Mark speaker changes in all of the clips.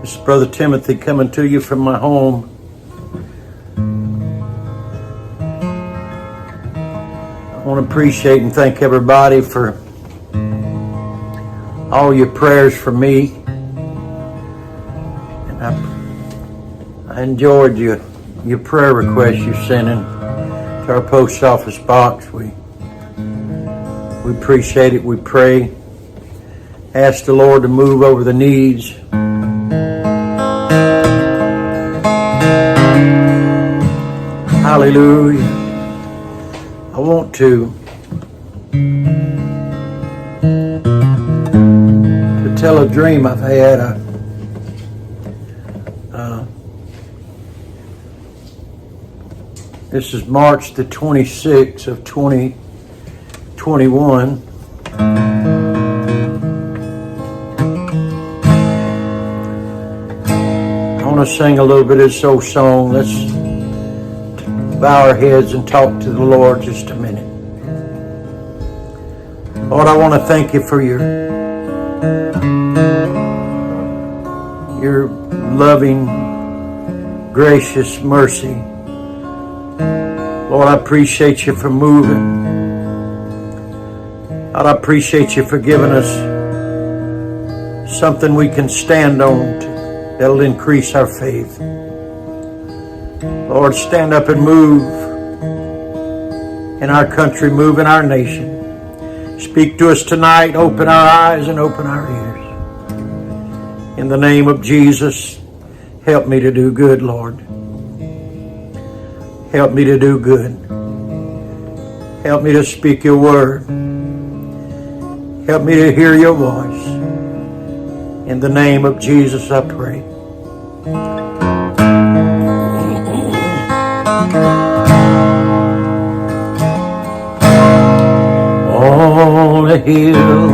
Speaker 1: This is Brother Timothy coming to you from my home. I want to appreciate and thank everybody for all your prayers for me. And I enjoyed your prayer requests you sent in to our post office box. We appreciate it. We pray. Ask the Lord to move over the needs. Hallelujah. I want to tell a dream I've had. This is March the 26th of 2021. I want to sing a little bit of this old song. Let's bow our heads and talk to the Lord just a minute. Lord, I want to thank you for your loving, gracious mercy. Lord, I appreciate you for moving. Lord, I appreciate you for giving us something we can stand on that'll increase our faith. Lord, stand up and move in our country, move in our nation. Speak to us tonight. Open our eyes and open our ears. In the name of Jesus, help me to do good, Lord. Help me to do good. Help me to speak your word. Help me to hear your voice. In the name of Jesus, I pray. On a hill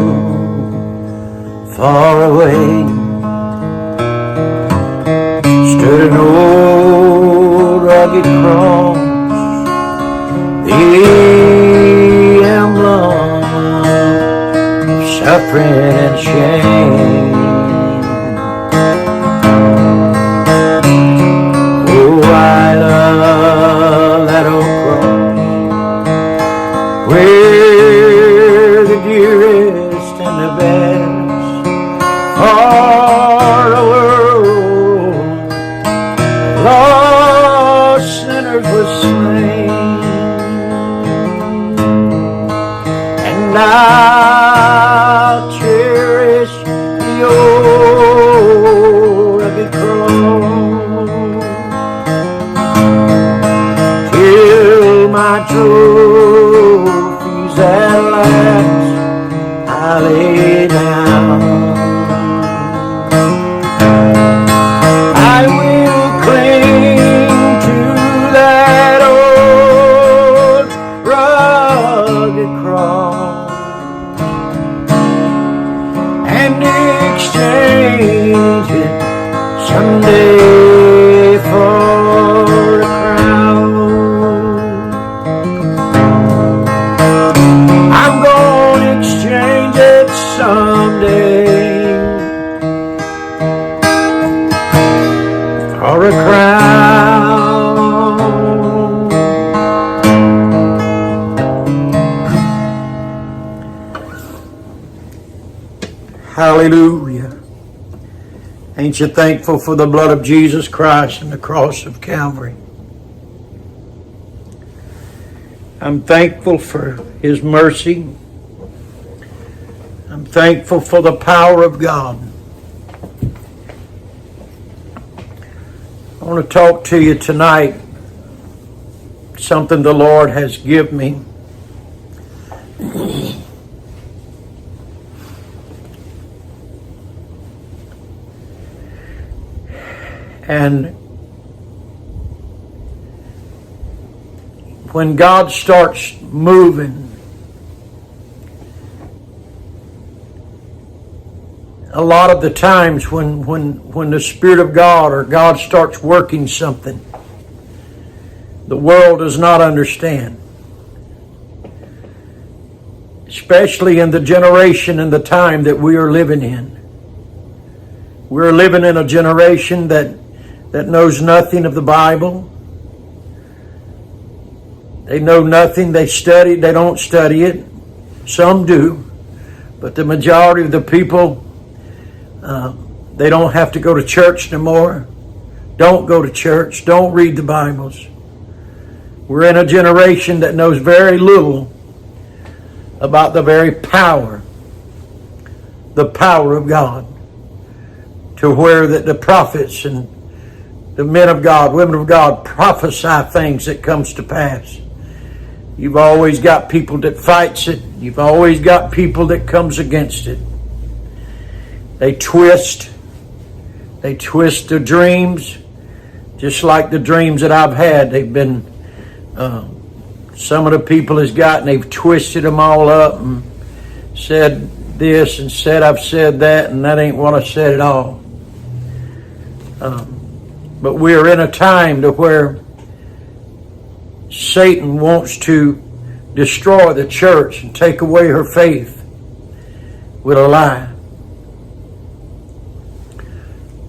Speaker 1: far away stood an old rugged cross, the emblem of suffering and shame. Oh, I love that old cross, where the dearest and the best for the world lost sinners were slain. And I'll cherish the old rugged cross till my trophies at last I lay down. I will cling to that old rugged cross and exchange it someday for a crown. I'm gonna exchange it someday for a crown. Hallelujah. Ain't you thankful for the blood of Jesus Christ and the cross of Calvary? I'm thankful for his mercy. I'm thankful for the power of God. I want to talk to you tonight, something the Lord has given me. And when God starts moving, a lot of the times when the Spirit of God or God starts working something, the world does not understand. Especially in the generation and the time that we are living in. We're living in a generation that knows nothing of the Bible. They know nothing. They don't study it. Some do. But the majority of the people, they don't have to go to church no more. Don't go to church. Don't read the Bibles. We're in a generation that knows very little about the very power of God, to where that the prophets and the men of God, women of God prophesy things that comes to pass. You've always got people that fights it. You've always got people that comes against it. They twist the dreams, just like the dreams that I've had. They've been, some of the people has gotten, they've twisted them all up and said this and said I've said that, and that ain't what I said at all. But we're in a time to where Satan wants to destroy the church and take away her faith with a lie.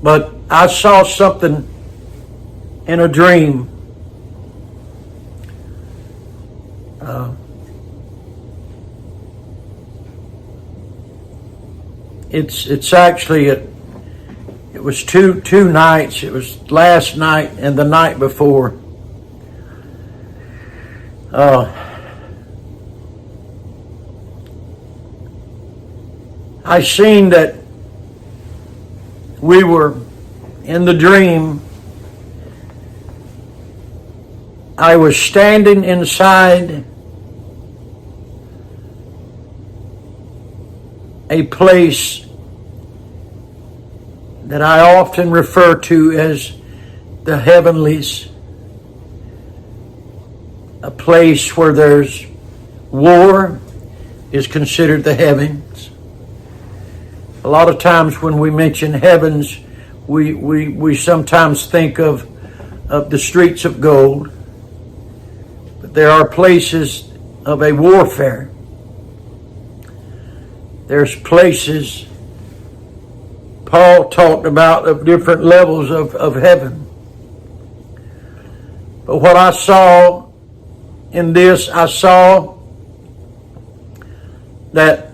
Speaker 1: But I saw something in a dream. It's actually it was two nights. It was last night and the night before. I seen that we were in the dream. I was standing inside a place that I often refer to as the heavenlies, a place where there's war is considered the heavens. A lot of times when we mention heavens, we sometimes think of the streets of gold, but there are places of a warfare. There's places Paul talked about of different levels of heaven. But what I saw in this, I saw that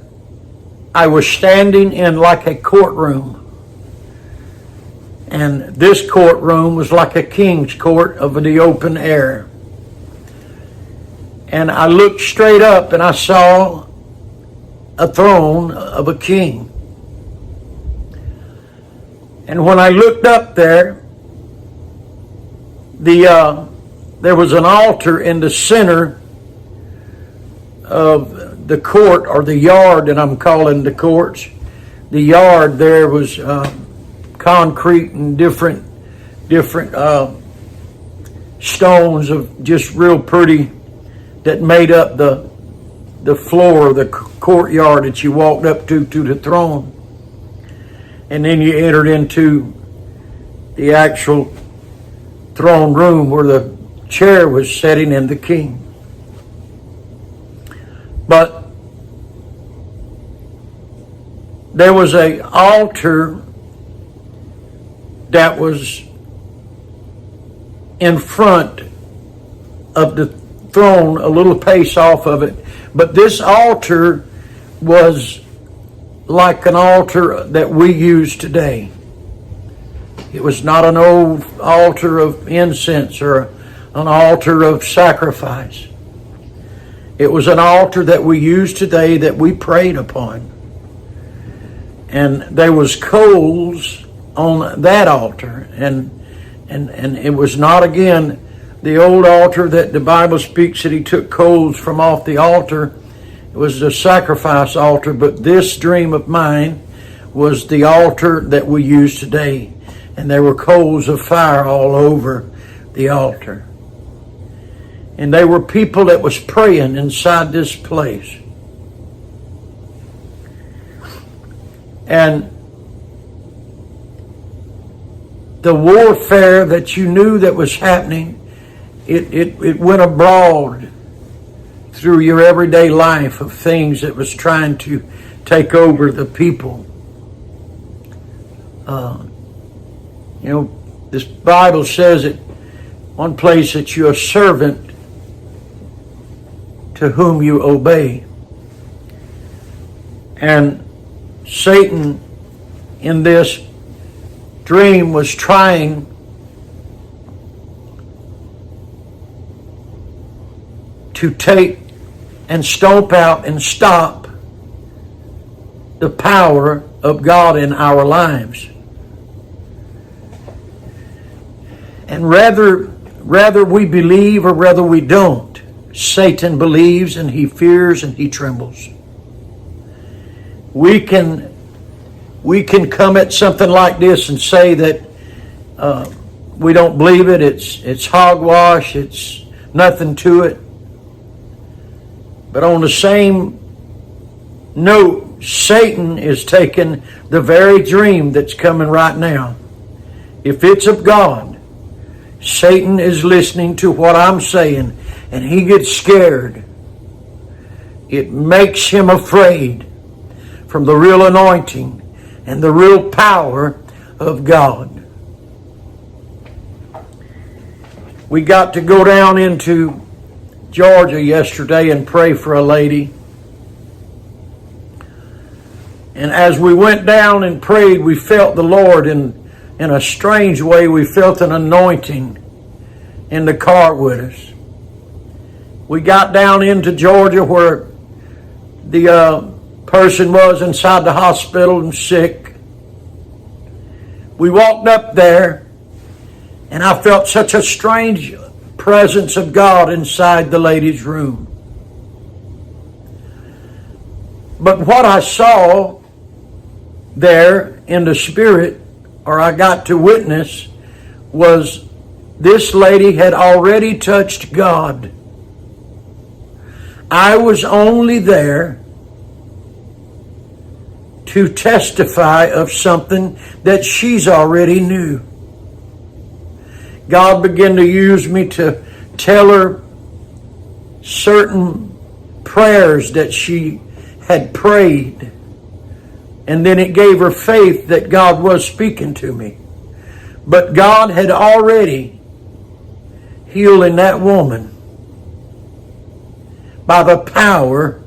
Speaker 1: I was standing in like a courtroom. And this courtroom was like a king's court of the open air. And I looked straight up and I saw a throne of a king. And when I looked up there, there was an altar in the center of the court, or the yard that I'm calling the courts. The yard there was concrete and different stones of just real pretty that made up the floor of the courtyard that you walked up to the throne. And then you entered into the actual throne room where the chair was sitting in the king. But there was an altar that was in front of the throne, a little pace off of it. But this altar was like an altar that we use today. It was not an old altar of incense or an altar of sacrifice. It was an altar that we use today that we prayed upon. And there was coals on that altar. And it was not, again, the old altar that the Bible speaks that he took coals from off the altar. It was the sacrifice altar, but this dream of mine was the altar that we use today. And there were coals of fire all over the altar. And there were people that was praying inside this place. And the warfare that you knew that was happening, it went abroad through your everyday life of things that was trying to take over the people. This Bible says it one place that you're a servant to whom you obey. And Satan in this dream was trying to take and stomp out and stop the power of God in our lives. And rather we believe or rather we don't, Satan believes and he fears and he trembles. We can come at something like this and say that we don't believe it, it's hogwash, it's nothing to it. But on the same note, Satan is taking the very dream that's coming right now. If it's of God, Satan is listening to what I'm saying and he gets scared. It makes him afraid from the real anointing and the real power of God. We got to go down into Georgia yesterday and pray for a lady. And as we went down and prayed, we felt the Lord in a strange way. We felt an anointing in the car with us. We got down into Georgia where the person was inside the hospital and sick. We walked up there and I felt such a strange presence of God inside the lady's room. But what I saw there in the spirit, or I got to witness, was this lady had already touched God. I was only there to testify of something that she's already knew. God began to use me to tell her certain prayers that she had prayed. And then it gave her faith that God was speaking to me. But God had already healed that woman by the power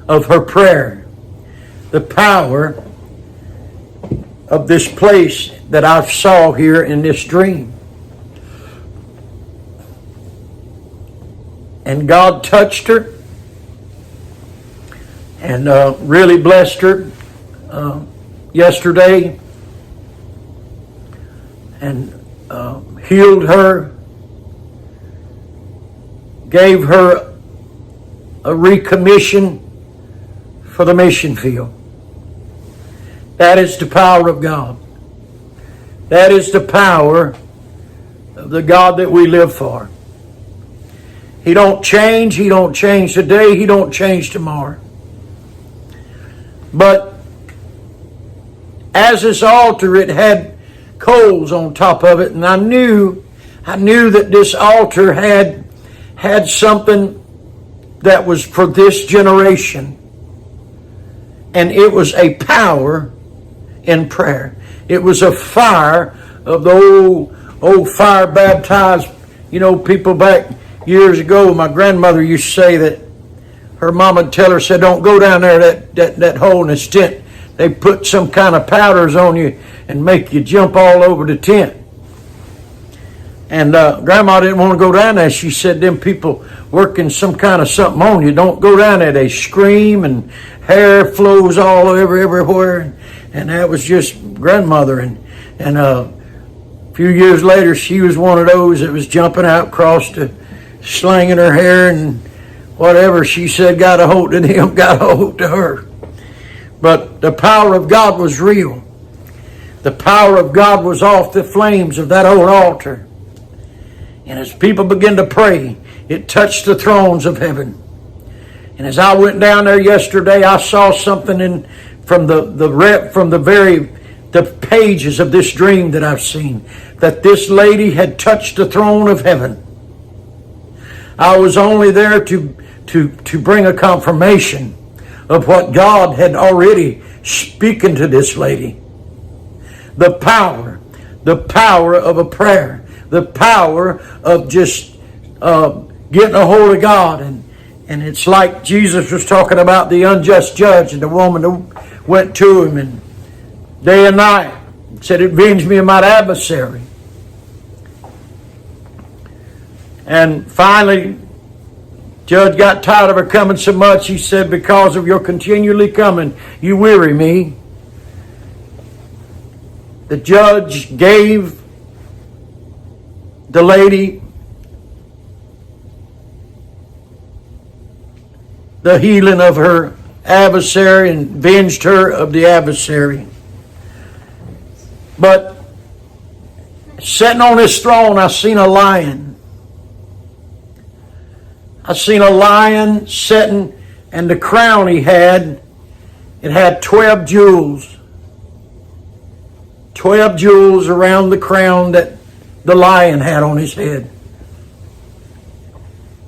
Speaker 1: of her prayer. The power of this place that I saw here in this dream. And God touched her and really blessed her yesterday and healed her, gave her a recommission for the mission field. That is the power of God. That is the power of the God that we live for. He don't change. He don't change today. He don't change tomorrow. But as this altar, it had coals on top of it, and I knew that this altar had something that was for this generation, and it was a power in prayer. It was a fire of the old fire baptized, people back years ago. My grandmother used to say that her mama would tell her, said, don't go down there that hole in the tent. They put some kind of powders on you and make you jump all over the tent. And Grandma didn't want to go down there. She said, them people working some kind of something on you. Don't go down there. They scream and hair flows all over everywhere. And that was just grandmother. And a few years later, she was one of those that was jumping out across the slinging her hair and whatever she said got a hold of him, got a hold to her. But the power of God was real. The power of God was off the flames of that old altar. And as people began to pray, it touched the thrones of heaven. And as I went down there yesterday, I saw something from the pages of this dream that I've seen, that this lady had touched the throne of heaven. I was only there to bring a confirmation of what God had already spoken to this lady. The power of a prayer, the power of just getting a hold of God. And it's like Jesus was talking about the unjust judge and the woman who went to him and day and night said, "Avenge me of my adversary." And finally, judge got tired of her coming so much, he said, "Because of your continually coming, you weary me." The judge gave the lady the healing of her adversary and avenged her of the adversary. But sitting on his throne, I seen a lion. I seen a lion sitting, and the crown he had, it had 12 jewels. 12 jewels around the crown that the lion had on his head.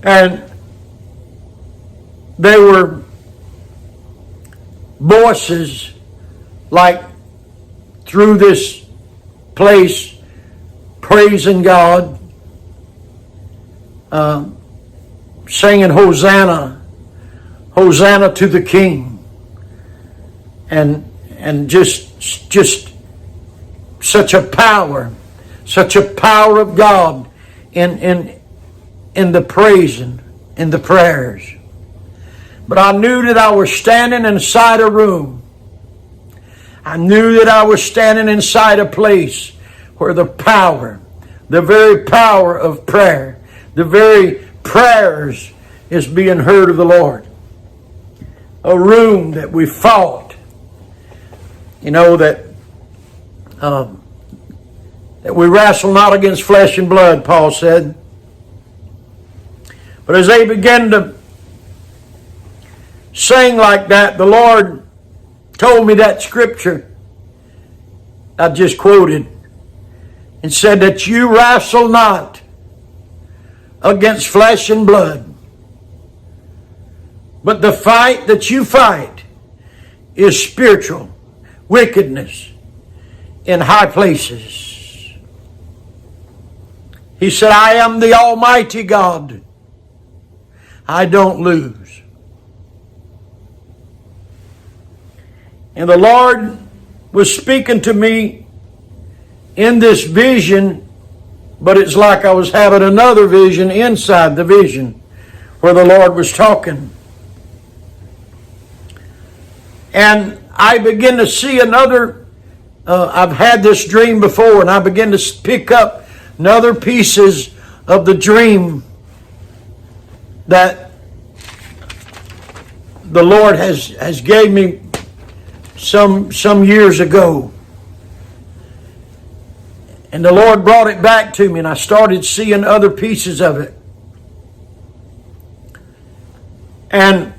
Speaker 1: And they were voices like through this place praising God, singing Hosanna, Hosanna to the King, and just such a power of God in the praising, in the prayers. But I knew that I was standing inside a room. I knew that I was standing inside a place where the power, the very power of prayer, the very prayers is being heard of the Lord. A room that we fought. You know, that we wrestle not against flesh and blood, Paul said. But as they began to sing like that, the Lord told me that scripture I just quoted and said that you wrestle not against flesh and blood, but the fight that you fight is spiritual wickedness in high places. He said, I am the Almighty God. I don't lose. And the Lord was speaking to me in this vision, but it's like I was having another vision inside the vision where the Lord was talking. And I begin to see another, I've had this dream before, and I begin to pick up another pieces of the dream that the Lord has gave me some years ago. And the Lord brought it back to me, and I started seeing other pieces of it. And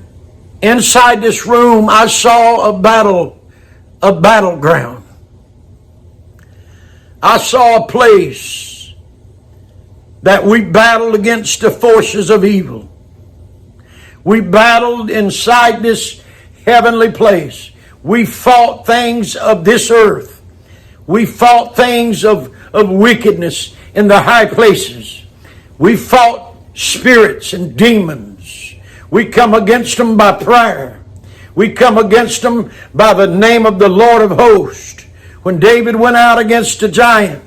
Speaker 1: inside this room, I saw a battleground. I saw a place that we battled against the forces of evil. We battled inside this heavenly place. We fought things of this earth. We fought things of wickedness in the high places. We fought spirits and demons. We come against them by prayer. We come against them by the name of the Lord of hosts. When David went out against a giant,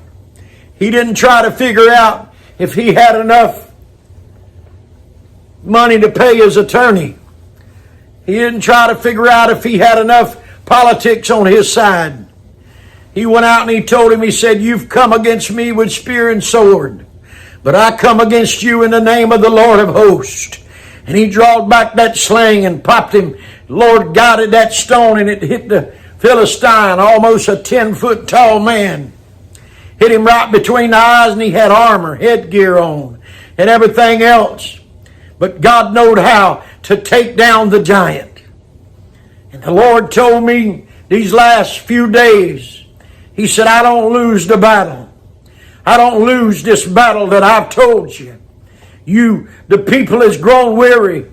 Speaker 1: he didn't try to figure out if he had enough money to pay his attorney. He didn't try to figure out if he had enough politics on his side. He went out and he told him, he said, you've come against me with spear and sword, but I come against you in the name of the Lord of hosts. And he drawed back that sling and popped him. Lord guided that stone and it hit the Philistine, almost a 10-foot tall man. Hit him right between the eyes, and he had armor, headgear on, and everything else. But God knowed how to take down the giant. And the Lord told me these last few days, he said, I don't lose the battle. I don't lose this battle that I've told you. The people has grown weary.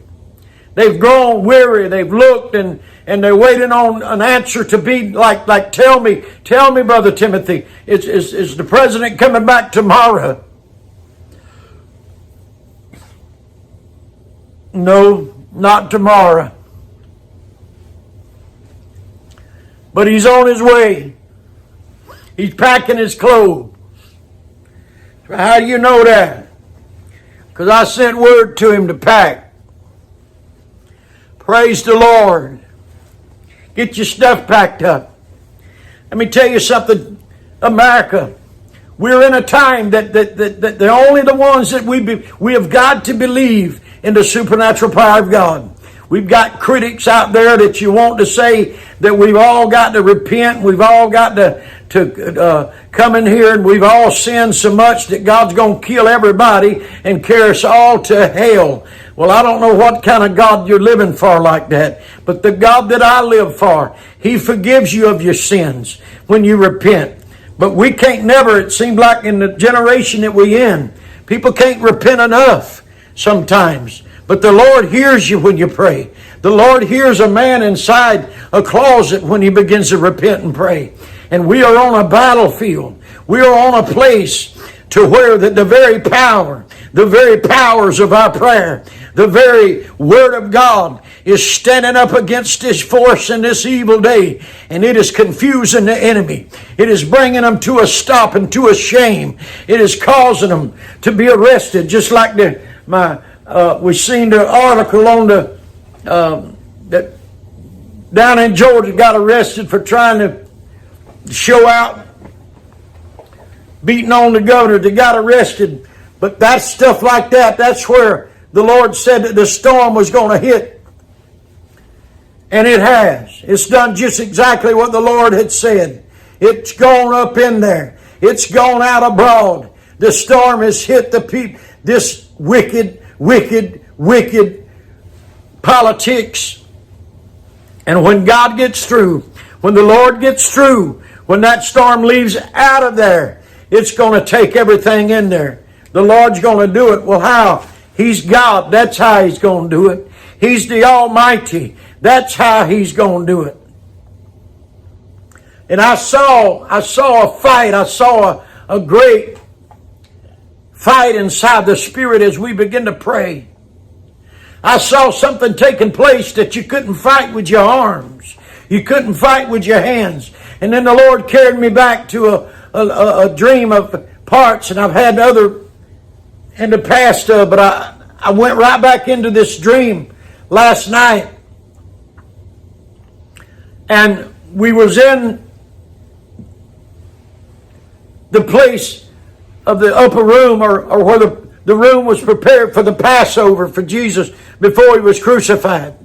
Speaker 1: They've grown weary. They've looked and and they're waiting on an answer to be like, tell me, Brother Timothy, is the president coming back tomorrow? No, not tomorrow. But he's on his way. He's packing his clothes. How do you know that? Because I sent word to him to pack. Praise the Lord. Get your stuff packed up. Let me tell you something, America. We're in a time that they're only the ones that we have got to believe in the supernatural power of God. We've got critics out there that you want to say that we've all got to repent. We've all got to come in here, and we've all sinned so much that God's going to kill everybody and carry us all to hell. Well, I don't know what kind of God you're living for like that. But the God that I live for, He forgives you of your sins when you repent. But we can't never, it seems like in the generation that we're in, people can't repent enough sometimes. But the Lord hears you when you pray. The Lord hears a man inside a closet when he begins to repent and pray. And we are on a battlefield. We are on a place to where the very power, the very powers of our prayer, the very Word of God is standing up against this force in this evil day. And it is confusing the enemy. It is bringing them to a stop and to a shame. It is causing them to be arrested. Just like we seen the article on that down in Georgia got arrested for trying to show out, beating on the governor. They got arrested. But that's stuff like that. That's where the Lord said that the storm was going to hit. And it has. It's done just exactly what the Lord had said. It's gone up in there. It's gone out abroad. The storm has hit the people. This wicked politics. And when God gets through, when the Lord gets through, when that storm leaves out of there, it's going to take everything in there. The Lord's going to do it. Well, how? He's God. That's how He's going to do it. He's the Almighty. That's how He's going to do it. And I saw a fight. I saw a great fight inside the Spirit as we begin to pray. I saw something taking place that you couldn't fight with your arms. You couldn't fight with your hands. And then the Lord carried me back to a dream of parts, and I've had other in the past, but I went right back into this dream last night. And we was in the place of the upper room, or where the room was prepared for the Passover for Jesus before He was crucified.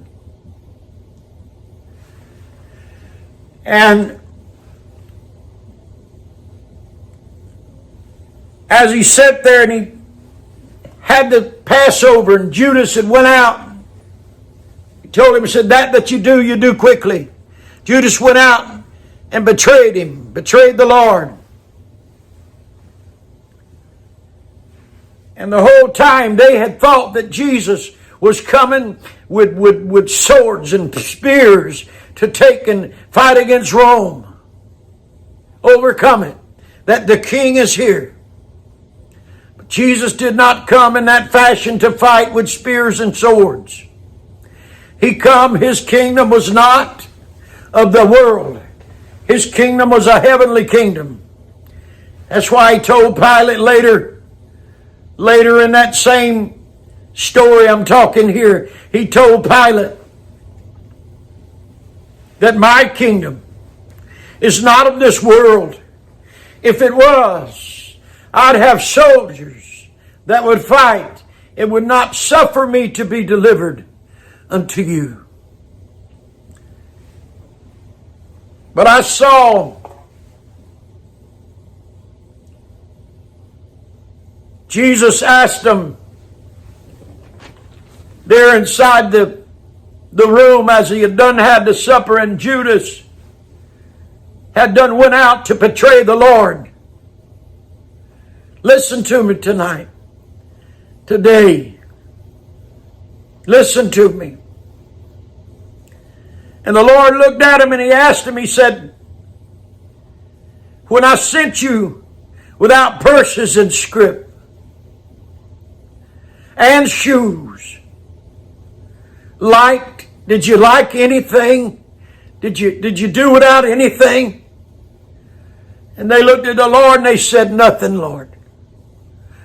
Speaker 1: And as He sat there and He had the Passover, and Judas had went out, He told him, He said, that you do quickly. Judas went out and betrayed Him, betrayed the Lord. And the whole time they had thought that Jesus was coming with swords and spears to take and fight against Rome. Overcome it. That the King is here. But Jesus did not come in that fashion to fight with spears and swords. He come, His kingdom was not of the world. His kingdom was a heavenly kingdom. That's why He told Pilate later in that same story I'm talking here, He told Pilate that my kingdom is not of this world. If it was, I'd have soldiers that would fight. It would not suffer me to be delivered unto you. But I saw Jesus asked them there inside the room as He had done had the supper, and Judas had done went out to betray the Lord. Listen to me tonight. Today. Listen to me. And the Lord looked at him and he asked him, he said, when I sent you without purses and scrip and shoes, did you like anything? Did you do without anything? And they looked at the Lord and they said, nothing, Lord.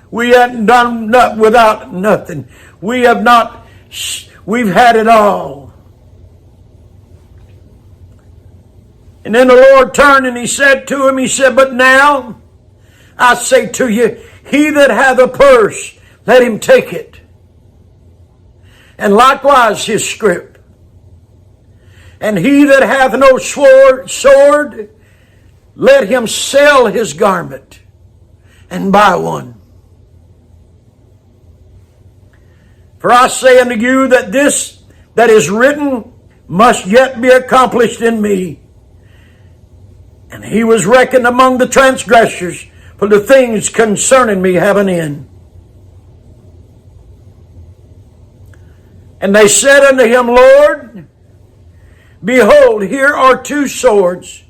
Speaker 1: We hadn't done without nothing. We've had it all. And then the Lord turned and he said to him, he said, but now I say to you, he that hath a purse, let him take it. And likewise his scrip. And he that hath no sword, let him sell his garment and buy one. For I say unto you that this that is written must yet be accomplished in me. And he was reckoned among the transgressors, for the things concerning me have an end. And they said unto him, Lord, behold, here are 2 swords.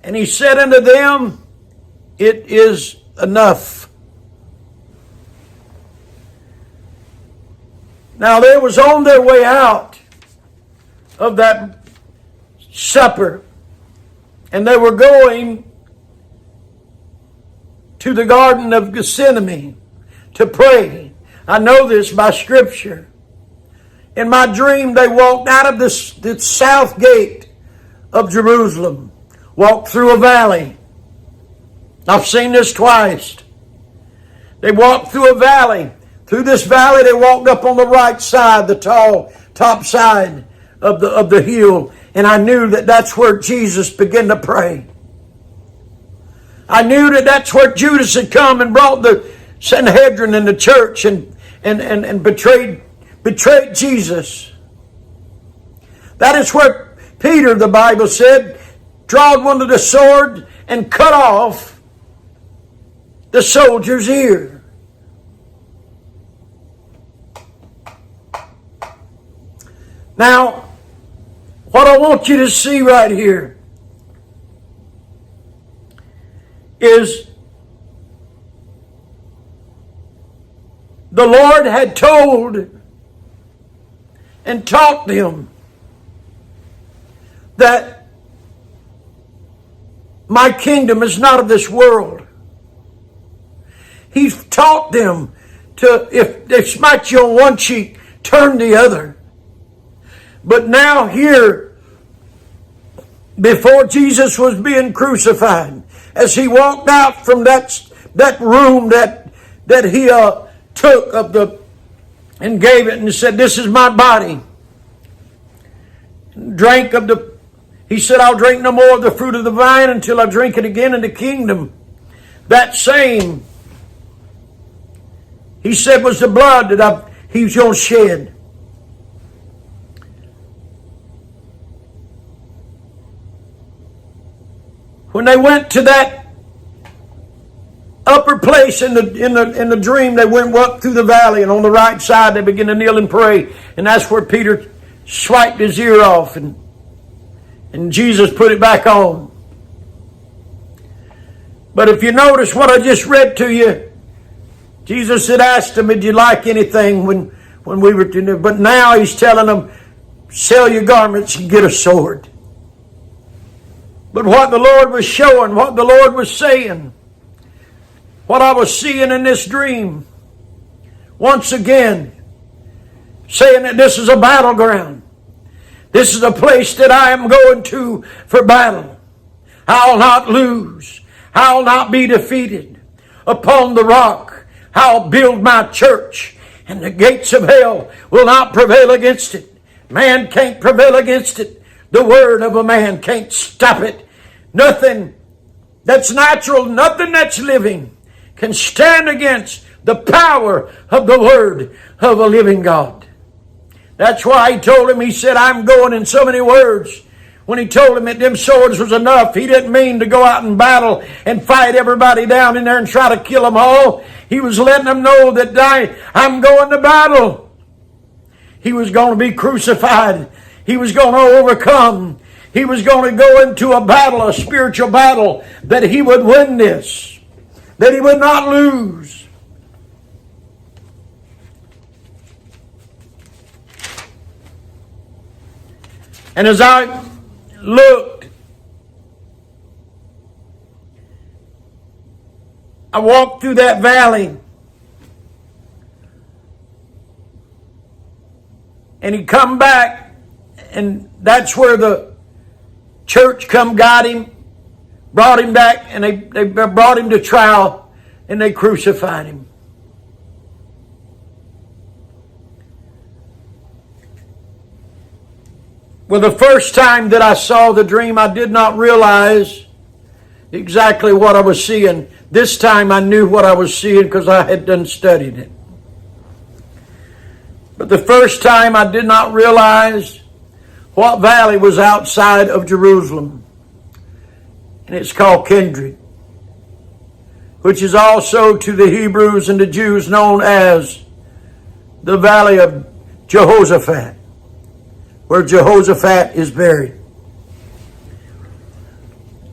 Speaker 1: And he said unto them, it is enough. Now they was on their way out of that supper, and they were going to the Garden of Gethsemane to pray. I know this by Scripture. In my dream, they walked out of the south gate of Jerusalem, walked through a valley. I've seen this twice. They walked through a valley. Through this valley, they walked up on the right side, the top side of the hill. And I knew that that's where Jesus began to pray. I knew that that's where Judas had come and brought the Sanhedrin and the church and betrayed Jesus. That is where Peter, the Bible said, drawed one of the sword and cut off the soldier's ear. Now, what I want you to see right here is the Lord had told and taught them that my kingdom is not of this world. He taught them to, if they smite you on one cheek, turn the other. But now here, before Jesus was being crucified, as he walked out from that room that he took and gave it and said, this is my body. He said, I'll drink no more of the fruit of the vine until I drink it again in the kingdom. That same, he said, was the blood that he was going to shed. When they went to that upper place in the dream, they went up through the valley, and on the right side they began to kneel and pray. And that's where Peter swiped his ear off, and Jesus put it back on. But if you notice what I just read to you, Jesus had asked them, did you like anything when we were to do? But now he's telling them, sell your garments and get a sword. But what the Lord was showing, what the Lord was saying, what I was seeing in this dream, once again, saying that this is a battleground. This is a place that I am going to for battle. I'll not lose. I'll not be defeated. Upon the rock, I'll build my church, and the gates of hell will not prevail against it. Man can't prevail against it. The word of a man can't stop it. Nothing that's natural, nothing that's living can stand against the power of the word of a living God. That's why he told him, he said, I'm going in so many words. When he told him that them swords was enough, he didn't mean to go out and battle and fight everybody down in there and try to kill them all. He was letting them know that I'm going to battle. He was going to be crucified. He was going to overcome. He was going to go into a battle, a spiritual battle, that he would win this, that he would not lose. And as I looked, I walked through that valley, and he come back, and that's where the church come got him, brought him back, and they brought him to trial, and they crucified him. Well, the first time that I saw the dream, I did not realize exactly what I was seeing. This time I knew what I was seeing because I had done studied it. But the first time I did not realize what valley was outside of Jerusalem. And it's called Kindred, which is also to the Hebrews and the Jews known as the Valley of Jehoshaphat, where Jehoshaphat is buried.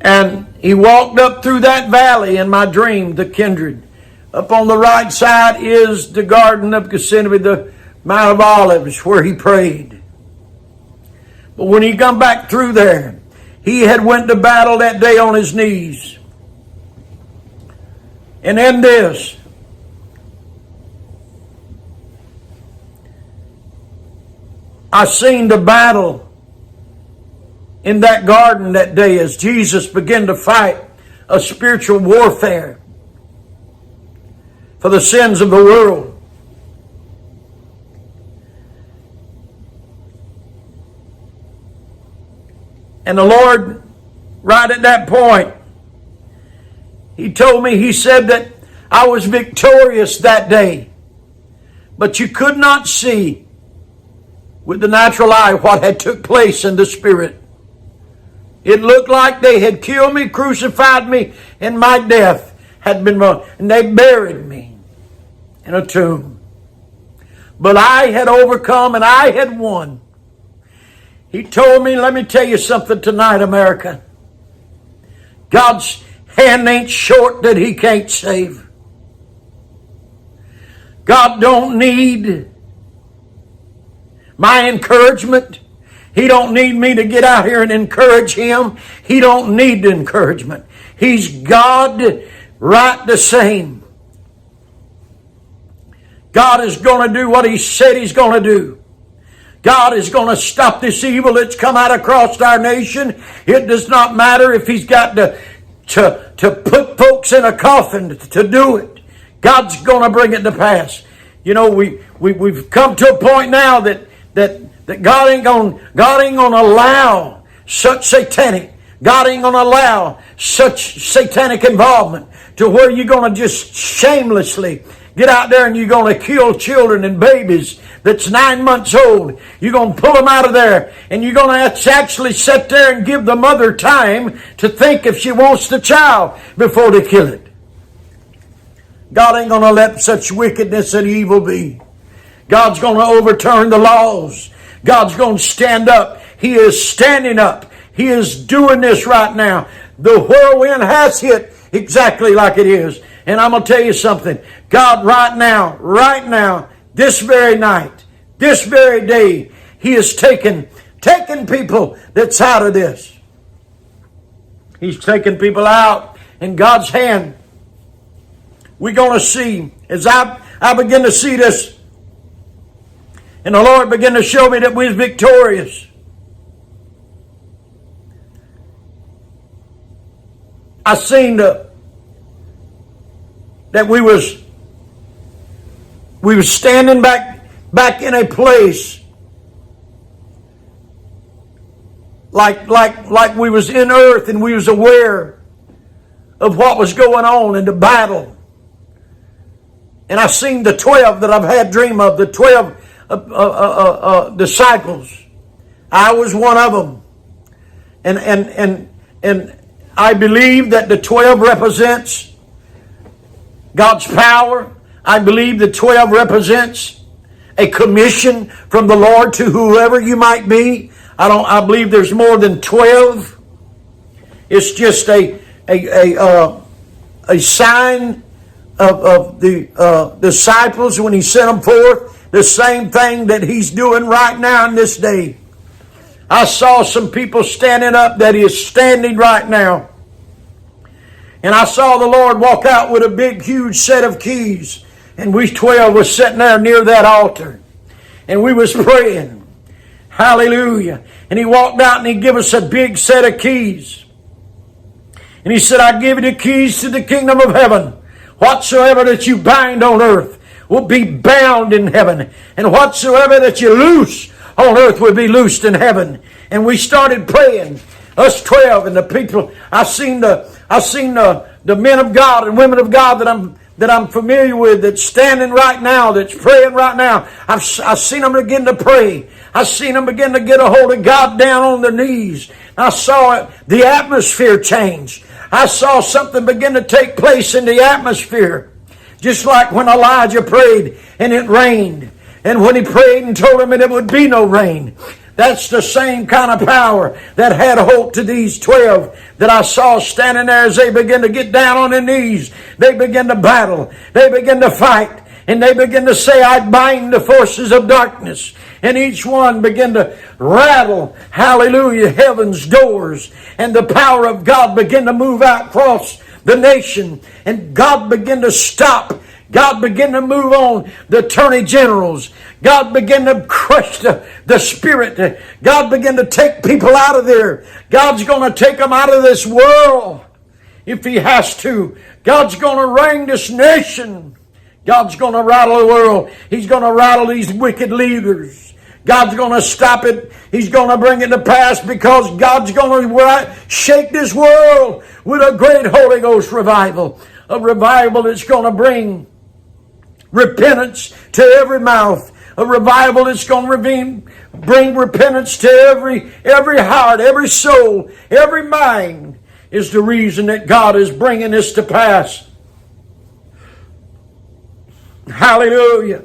Speaker 1: And he walked up through that valley in my dream, the Kindred. Up on the right side is the Garden of Gethsemane, the Mount of Olives, where he prayed. But when he come back through there, he had went to battle that day on his knees. And in this, I seen the battle in that garden that day as Jesus began to fight a spiritual warfare for the sins of the world. And the Lord, right at that point, he told me, he said that I was victorious that day, but you could not see with the natural eye what had took place in the spirit. It looked like they had killed me, crucified me, and my death had been wrong. And they buried me in a tomb. But I had overcome and I had won. He told me, let me tell you something tonight, America. God's hand ain't short that he can't save. God don't need my encouragement. He don't need me to get out here and encourage him. He don't need the encouragement. He's God right the same. God is going to do what he said he's going to do. God is going to stop this evil that's come out across our nation. It does not matter if he's got to put folks in a coffin to do it. God's going to bring it to pass. You know, we've come to a point now that God ain't going to allow such satanic. God ain't going to allow such satanic involvement to where you're going to just shamelessly get out there and you're going to kill children and babies that's 9 months old. You're going to pull them out of there and you're going to actually sit there and give the mother time to think if she wants the child before they kill it. God ain't going to let such wickedness and evil be. God's going to overturn the laws. God's going to stand up. He is standing up. He is doing this right now. The whirlwind has hit exactly like it is. And I'm going to tell you something. God right now, this very night, this very day, he is taking people that's out of this. He's taking people out in God's hand. We're going to see, as I begin to see this, and the Lord began to show me that we was victorious. I seen that we was standing back in a place like we was in earth and we was aware of what was going on in the battle. And I seen the 12 that I've had dream of, the 12 disciples. I was one of them. And I believe that the 12 represents God's power. I believe the 12 represents a commission from the Lord to whoever you might be. I believe there's more than 12. It's just a sign of the disciples when he sent them forth. The same thing that he's doing right now in this day. I saw some people standing up that he is standing right now. And I saw the Lord walk out with a big, huge set of keys. And we 12 was sitting there near that altar. And we was praying. Hallelujah. And he walked out and he gave us a big set of keys. And he said, I give you the keys to the kingdom of heaven. Whatsoever that you bind on earth will be bound in heaven. And whatsoever that you loose on earth will be loosed in heaven. And we started praying. Us 12 and the people. I seen the men of God and women of God that I'm familiar with, that's standing right now, that's praying right now. I've seen them begin to pray. I've seen them begin to get a hold of God down on their knees. I saw the atmosphere change. I saw something begin to take place in the atmosphere. Just like when Elijah prayed and it rained. And when he prayed and told him that it would be no rain. That's the same kind of power that had hold to these 12 that I saw standing there as they began to get down on their knees. They began to battle. They began to fight. And they began to say, I bind the forces of darkness. And each one began to rattle, hallelujah, heaven's doors. And the power of God began to move out across the nation. And God began to stop. God began to move on the attorney generals. God began to crush the spirit. God began to take people out of there. God's going to take them out of this world if he has to. God's going to reign this nation. God's going to rattle the world. He's going to rattle these wicked leaders. God's going to stop it. He's going to bring it to pass because God's going to shake this world with a great Holy Ghost revival. A revival that's going to bring repentance to every mouth. A revival that's going to bring repentance to every heart, every soul, every mind is the reason that God is bringing this to pass. Hallelujah.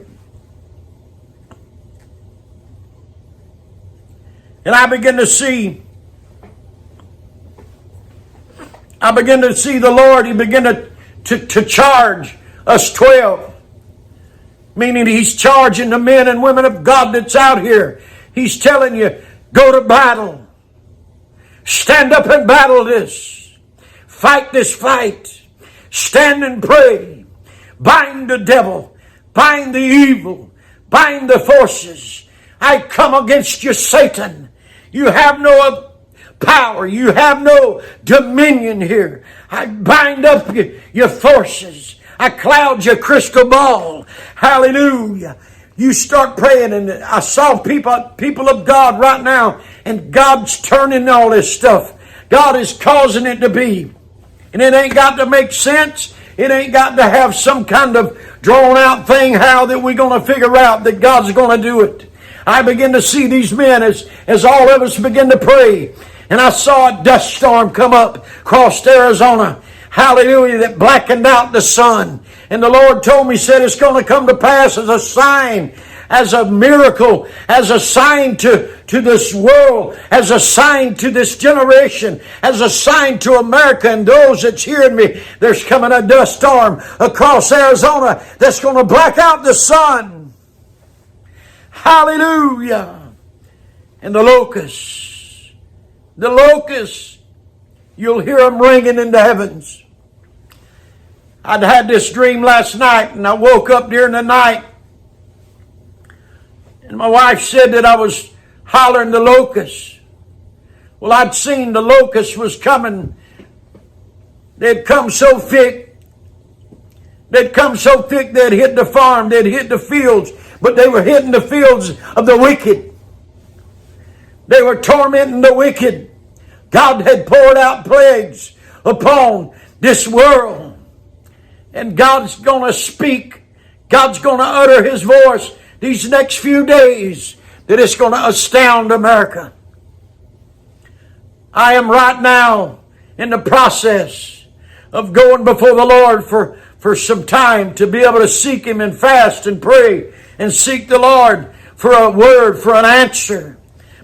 Speaker 1: And I begin to see the Lord. He began to charge us 12. Meaning he's charging the men and women of God that's out here. He's telling you, go to battle. Stand up and battle this. Fight this fight. Stand and pray. Bind the devil. Bind the evil. Bind the forces. I come against you, Satan. You have no power. You have no dominion here. I bind up your forces. I cloud your crystal ball. Hallelujah. You start praying, and I saw people of God right now, and God's turning all this stuff. God is causing it to be. And it ain't got to make sense. It ain't got to have some kind of drawn out thing how that we're going to figure out that God's going to do it. I begin to see these men as all of us begin to pray. And I saw a dust storm come up across Arizona. Hallelujah, that blackened out the sun. And the Lord told me, said it's going to come to pass as a sign, as a miracle, as a sign to this world, as a sign to this generation, as a sign to America and those that's hearing me. There's coming a dust storm across Arizona that's going to black out the sun. Hallelujah. And the locusts, you'll hear them ringing in the heavens. I'd had this dream last night, and I woke up during the night, and my wife said that I was hollering the locusts. Well, I'd seen the locusts was coming. They'd come so thick. They'd hit the farm, they'd hit the fields, but they were hitting the fields of the wicked. They were tormenting the wicked. God had poured out plagues upon this world. And God's going to speak. God's going to utter his voice these next few days that it's going to astound America. I am right now in the process of going before the Lord for some time to be able to seek him and fast and pray and seek the Lord for a word, for an answer.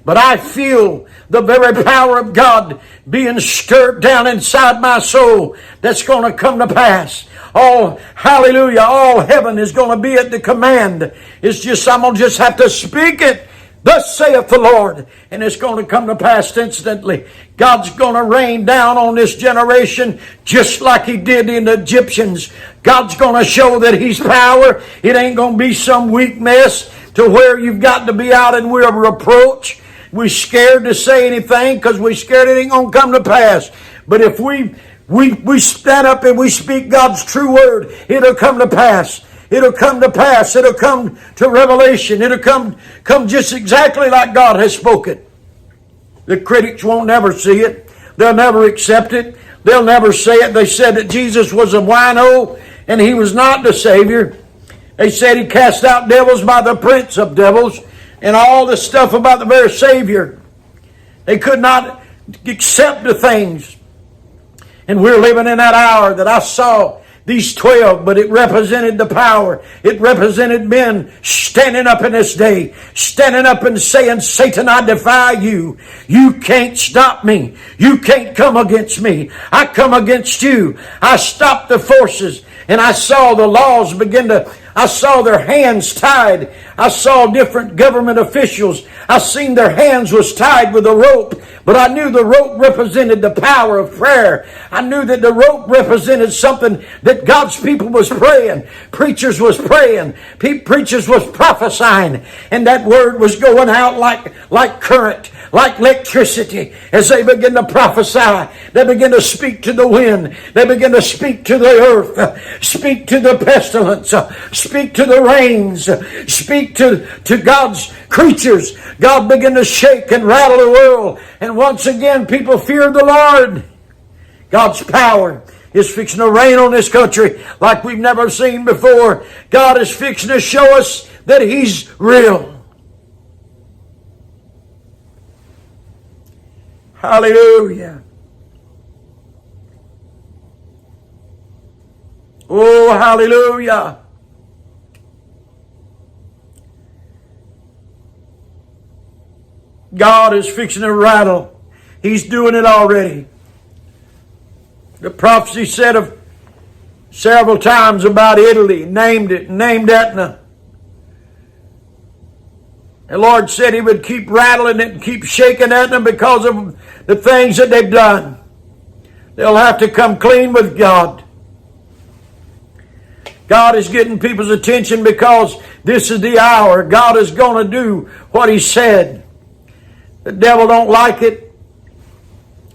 Speaker 1: But I feel the very power of God being stirred down inside my soul that's going to come to pass. Oh, hallelujah. All heaven is going to be at the command. It's just, I'm going to just have to speak it. Thus saith the Lord. And it's going to come to pass instantly. God's going to rain down on this generation just like He did in the Egyptians. God's going to show that He's power. It ain't going to be some weak mess to where you've got to be out and we're a reproach. We're scared to say anything because we're scared it ain't going to come to pass. But if we stand up and we speak God's true word, it'll come to pass. It'll come to pass. It'll come to revelation. It'll come just exactly like God has spoken. The critics won't never see it. They'll never accept it. They'll never say it. They said that Jesus was a wino and He was not the Savior. They said He cast out devils by the prince of devils and all the stuff about the very Savior. They could not accept the things. And we're living in that hour that I saw these 12, but it represented the power. It represented men standing up in this day, standing up and saying, Satan, I defy you. You can't stop me. You can't come against me. I come against you. I stopped the forces, and I saw the laws begin to, I saw their hands tied. I saw different government officials. I seen their hands was tied with a rope. But I knew the rope represented the power of prayer. I knew that the rope represented something that God's people was praying. Preachers was praying. Preachers was prophesying. And that word was going out like current, like electricity. As they begin to prophesy, they begin to speak to the wind. They begin to speak to the earth. Speak to the pestilence. Speak to the rains. Speak to God's creatures. God began to shake and rattle the world. And once again, people fear the Lord. God's power is fixing to rain on this country like we've never seen before. God is fixing to show us that He's real. Hallelujah. Oh, hallelujah. God is fixing to rattle. He's doing it already. The prophecy said of several times about Italy, named Etna. The Lord said He would keep rattling it and keep shaking Etna because of the things that they've done. They'll have to come clean with God. God is getting people's attention because this is the hour. God is going to do what He said. The devil don't like it.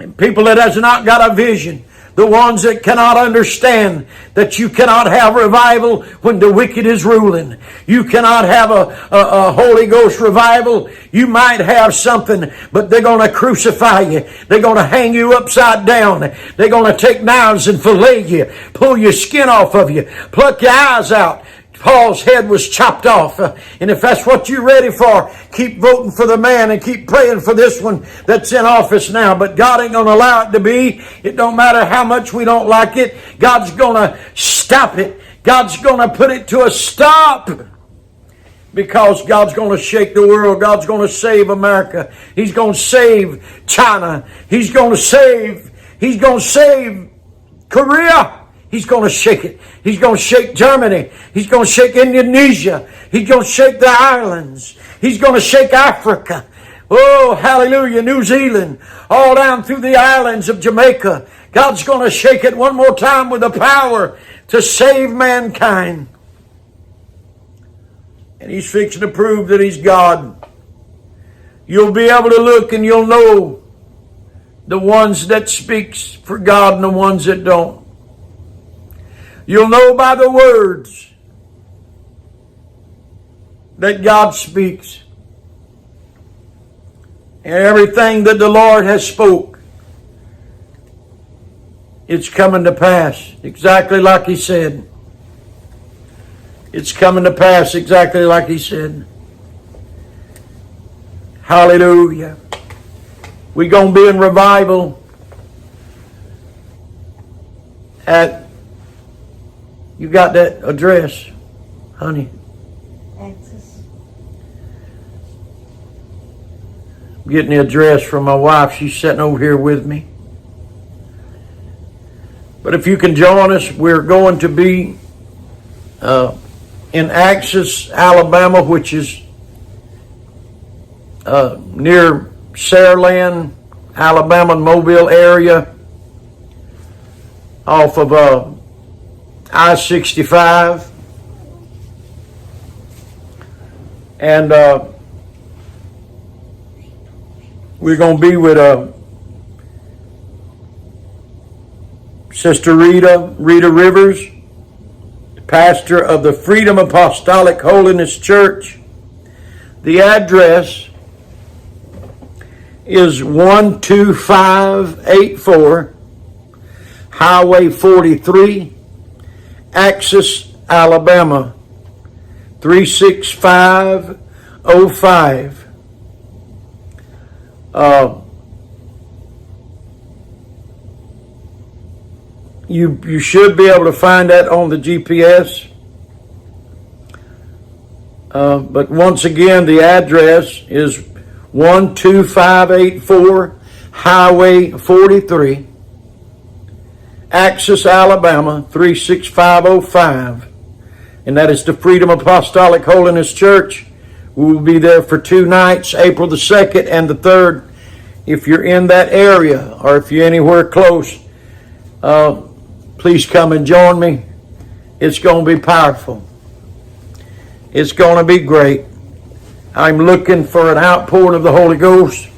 Speaker 1: And people that has not got a vision, the ones that cannot understand that you cannot have revival when the wicked is ruling. You cannot have a Holy Ghost revival. You might have something, but they're going to crucify you. They're going to hang you upside down. They're going to take knives and fillet you, pull your skin off of you, pluck your eyes out. Paul's head was chopped off. And if that's what you're ready for, keep voting for the man and keep praying for this one that's in office now. But God ain't going to allow it to be. It don't matter how much we don't like it. God's going to stop it. God's going to put it to a stop. Because God's going to shake the world. God's going to save America. He's going to save China. He's going to save Korea. He's going to shake it. He's going to shake Germany. He's going to shake Indonesia. He's going to shake the islands. He's going to shake Africa. Oh, hallelujah, New Zealand. All down through the islands of Jamaica. God's going to shake it one more time with the power to save mankind. And He's fixing to prove that He's God. You'll be able to look and you'll know the ones that speaks for God and the ones that don't. You'll know by the words that God speaks. And everything that the Lord has spoke, it's coming to pass exactly like He said. It's coming to pass exactly like He said. Hallelujah. We're going to be in revival at... You got that address, honey?
Speaker 2: Texas.
Speaker 1: getting the address from my wife. She's sitting over here with me. But if you can join us, we're going to be in Axis, Alabama, which is near Saraland, Alabama, Mobile area, off of I-65. And we're going to be with Sister Rita Rivers, pastor of the Freedom Apostolic Holiness Church. The address is 12584 Highway 43, Axis, Alabama, 36505. You should be able to find that on the GPS. But once again, the address is 12584 Highway 43, Axis, Alabama, 36505. And that is the Freedom Apostolic Holiness Church. We will be there for 2 nights, April the 2nd and the 3rd. If you're in that area or if you're anywhere close, please come and join me. It's going to be powerful. It's going to be great. I'm looking for an outpouring of the Holy Ghost.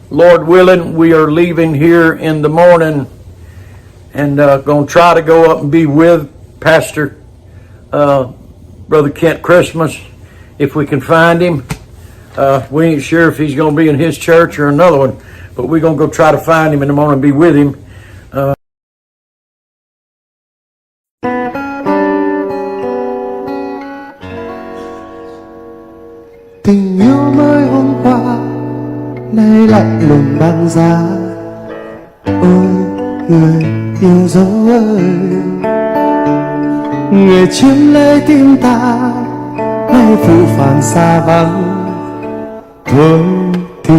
Speaker 1: Lord willing, we are leaving here in the morning and going to try to go up and be with Pastor Brother Kent Christmas, if we can find him. We ain't sure if he's going to be in his church or another one, but we're going to go try to find him in the morning and be with him.
Speaker 2: Tình yêu mới hôm qua nay lạnh lùng băng giá. Ôi người yêu dấu ơi, người chiếm lấy tim ta nay phụ phàng xa vắng. Thôi thì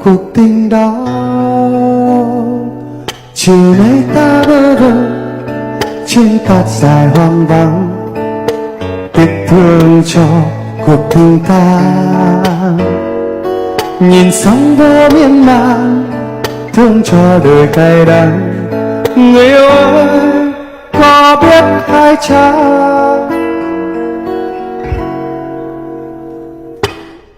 Speaker 2: cuộc tình đó chiều nay ta bơ vơ trên cát dài hoang vắng, tiếc thương cho cuộc tình ta. Nhìn sóng vô miên man thương cho đời cay đắng. Người yêu ơi có biết hay chăng,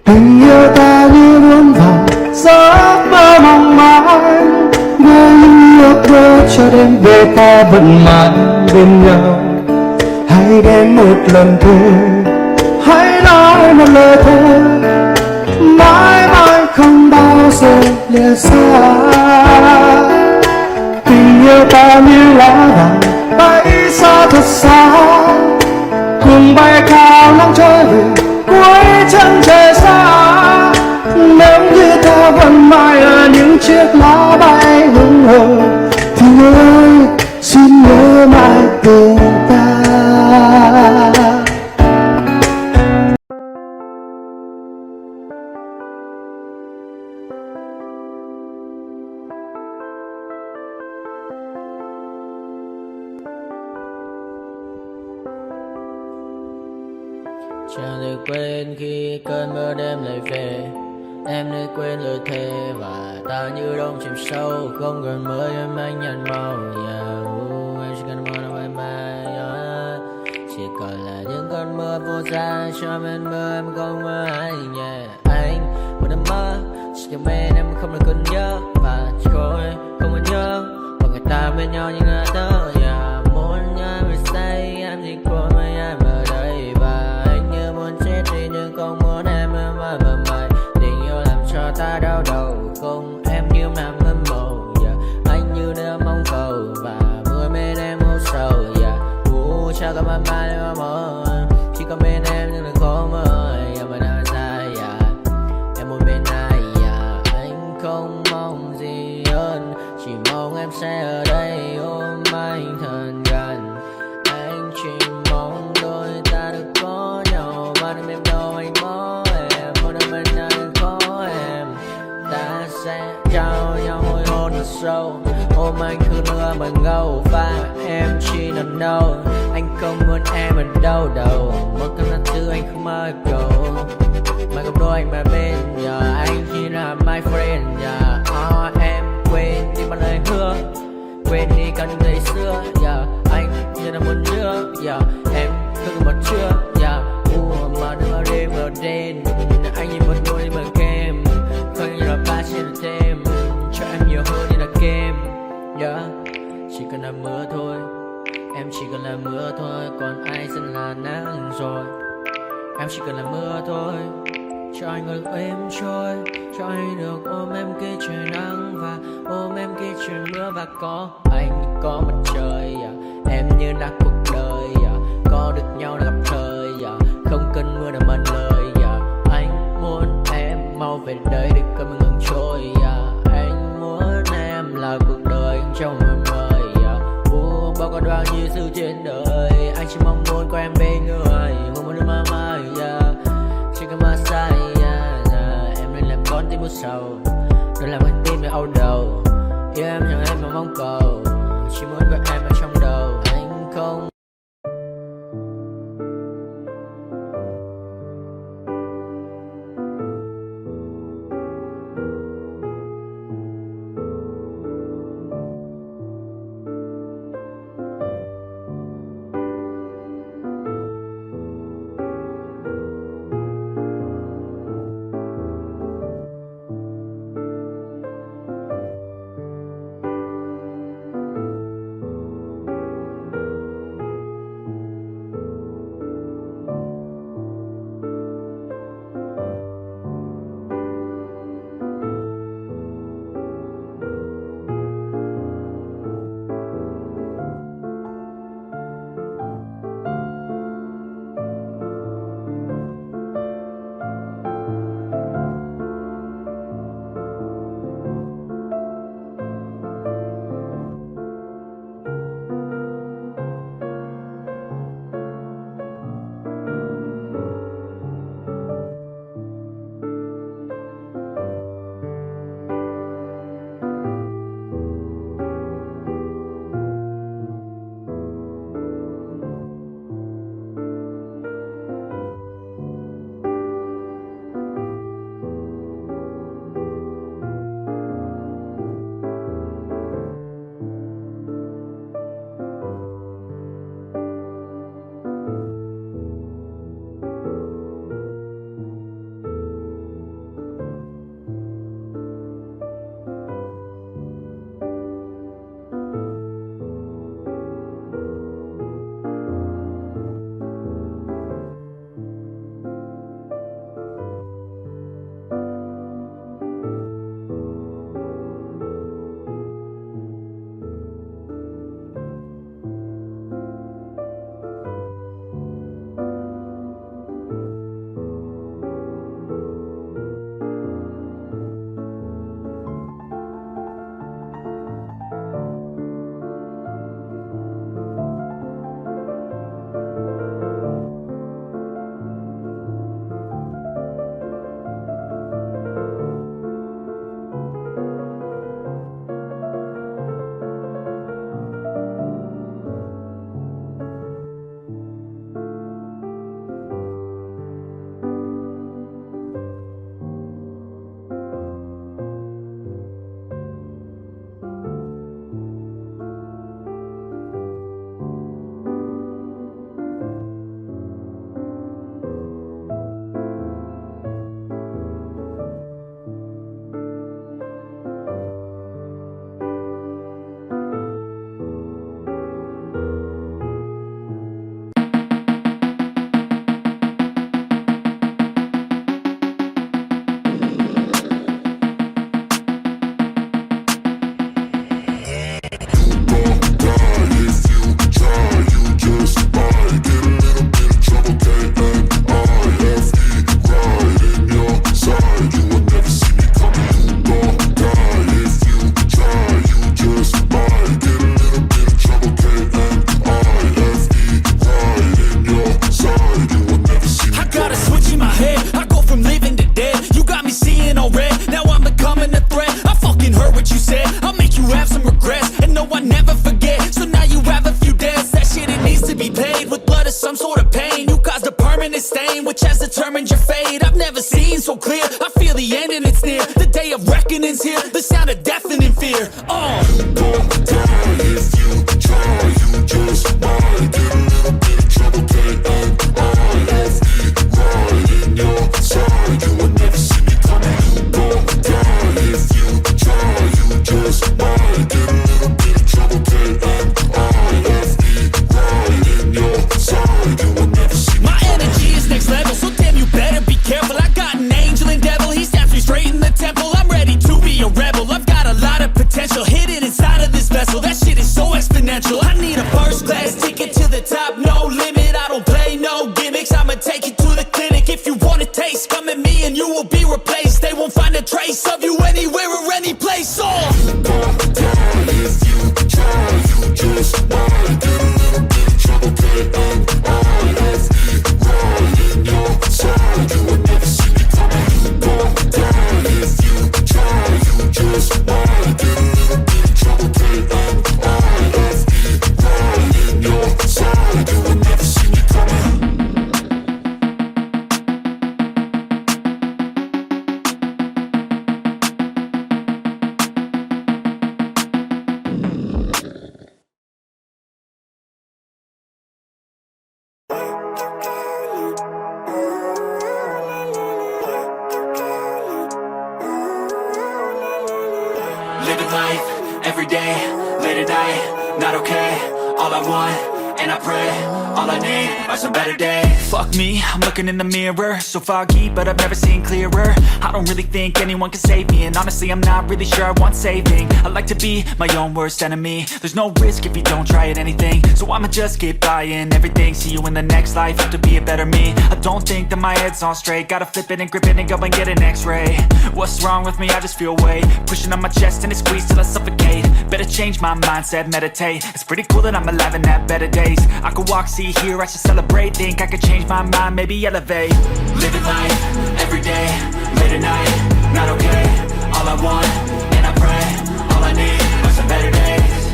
Speaker 2: tình yêu ta như muôn vàn giấc mơ mong manh, với những ước mơ cho đêm về ta vẫn mãi bên nhau. Hãy đến một lần thôi, hãy nói một lời thôi, mãi mãi không bao giờ lìa xa. Tình yêu ta như lá vàng bay xa thật xa, cùng bay cao nắng trôi về cuối chân trời xa. Nếu như ta vẫn mãi ở những chiếc lá bay hững hờ, thì ơi xin nhớ mãi tình ta.
Speaker 3: Chẳng thể quên khi cơn mưa đêm lại về, em để quên lời thề và ta như đông chìm sâu, không còn mới em anh nhận màu. Em chỉ cần mơ bye bye, chỉ còn là những cơn mưa vô giá cho bên mơ em không mơ ai nhẹ. Anh một đêm mơ chỉ cần bên em không được còn nhớ, và chỉ có em không còn nhớ và người ta bên nhau như ngã tớ. Muốn nhớ mình say em chỉ còn với em ở đây, và anh như muốn chết đi nhưng không muốn em mơ mày. Tình yêu làm cho ta đau đầu, không em như nằm mơ mộng. Anh như đang mong cầu và mưa bên em u sầu. Chắc có mai mai mà mơ, chỉ có bên em nhưng đừng khó mơ. Mà đã ra em muốn bên ai. Anh không mong gì hơn, chỉ mong em sẽ ở đây ôm anh thật gần. Anh chỉ mong đôi ta được có nhau, mà đừng em đâu anh mơ em, muốn ở bên anh có em. sâu. Ôm anh cứ nữa mà ngâu và em chỉ nằm đâu. Anh không muốn em ở đâu đâu. Một cơn lát thứ anh không mơ cầu. Mà gặp đôi anh mà bên nhà anh chỉ là my friend nhà. Em quên đi bao lời hứa, quên đi cần ngày xưa. Anh như là muốn nhớ. Em cứ một chưa. Mà đưa vào đêm vào đêm. Anh nhìn một đôi đi bằng kem. Không như là ba trên là thêm. Cho em nhiều hơn như là kem. Chỉ cần là mưa thôi. Em chỉ cần là mưa thôi. Còn ai sẽ là nắng rồi. Em chỉ cần là mưa thôi. Cho anh ngồi êm trôi. Cho anh được ôm em khi trời nắng. Và ôm em khi trời mưa. Và có anh có mặt trời. Em như là cuộc đời. Có được nhau là gặp thời. Không cần mưa để mần lời. Anh muốn em mau về đây để cơn mưa ngừng trôi. Anh muốn em là cuộc đời trong mưa mời. Bao con bao nhiêu sự trên đời. Anh chỉ mong muốn có em bên người. Không muốn mơ mơ. Chỉ cần mơ sai. Em nên làm con tim mưa sầu. Đừng làm con tim để đau đầu. Yêu em chẳng em mà mong cầu. Chỉ muốn có em ở trong đầu. Anh không
Speaker 4: regrets. And no, I never forget. So now you have a few debts. That shit, it needs to be paid with blood or some sort of pain. You caused a permanent stain, which has determined your fate. I've never seen so clear. I feel the end and it's near. The day of reckoning's here. The sound of deafening fear.
Speaker 5: You won't die if you try. You just might get a little bit of trouble. K-N-I-F-E, right in your side. You will never see me coming. You won't die if you try. You just might get a little bit of trouble. K-N-I-F-E, right in your side. You will never see me
Speaker 4: My energy is next level, so damn you better be careful. I got an angel and devil, he snaps me straight in the temple. I'm ready to be a rebel, I've got a lot of potential hidden inside of this vessel. That shit is so exponential. I need a first class ticket to the top, no limit. I don't play no gimmicks, I'ma take you to the clinic. If you want a taste, come at me and you will be replaced. They won't find a trace of you anywhere or any place.
Speaker 5: You won't die if you try. You just might get a little bit of trouble. K-N-I-F-E, right in your side. You will never see me coming. You won't die if you try. You just might get a little bit of trouble. K-N-I-F-E, right in your side. You will never see me coming.
Speaker 4: Living life, every day, late at night, not okay. All I want, and I pray, all I need are some better days. Fuck me, I'm looking in the mirror, so foggy, but I've never seen clearer. I don't really think anyone can save me, and honestly I'm not really sure I want saving. I like to be my own worst enemy. There's no risk if you don't try at anything, so I'ma just keep buying everything. See you in the next life, have to be a better me. I don't think that my head's on straight, gotta flip it and grip it and go and get an x-ray. What's wrong with me? I just feel weight pushing on my chest and it squeezes till I suffocate. Better change my mindset, meditate. It's pretty cool that I'm alive and have better days. I could walk, see, hear, I should celebrate. Think I could change my mind, maybe elevate. Living life, every day, late at night, not okay. All I want, and I pray, all I need are some better days.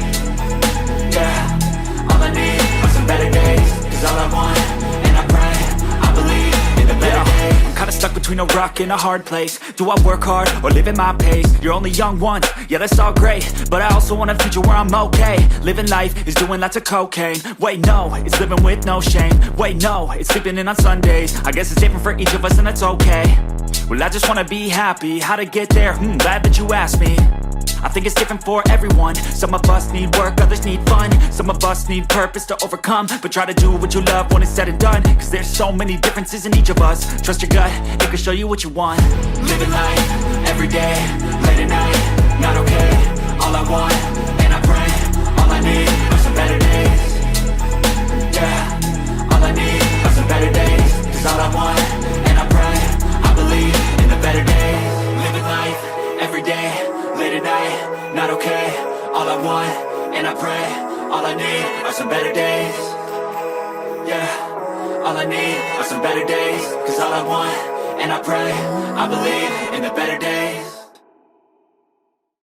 Speaker 4: Yeah, all I need are some better days. Cause all I want, and I pray, I believe in the better days. I'm kinda stuck between a rock and a hard place. Do I work hard or live at my pace? You're only young once, yeah that's all great, but I also want a future where I'm okay. Living life is doing lots of cocaine. Wait no, it's living with no shame. Wait no, it's sleeping in on Sundays. I guess it's different for each of us and that's okay. Well I just wanna be happy, how to get there? Glad that you asked me. I think it's different for everyone. Some of us need work, others need fun. Some of us need purpose to overcome. But try to do what you love when it's said and done. Cause there's so many differences in each of us. Trust your gut, it can show you what you want. Living life, every day, late at night, not okay. All I want, and I pray, all I need are some better days. Yeah, all I need are some better days. Cause all I want, and I pray, I believe in the better days. Living life, every day, late at night, not okay. All I want, and I pray, all I need are some better days. Yeah, all I need are some better days. Cause all I want, and I pray, I believe in the better days.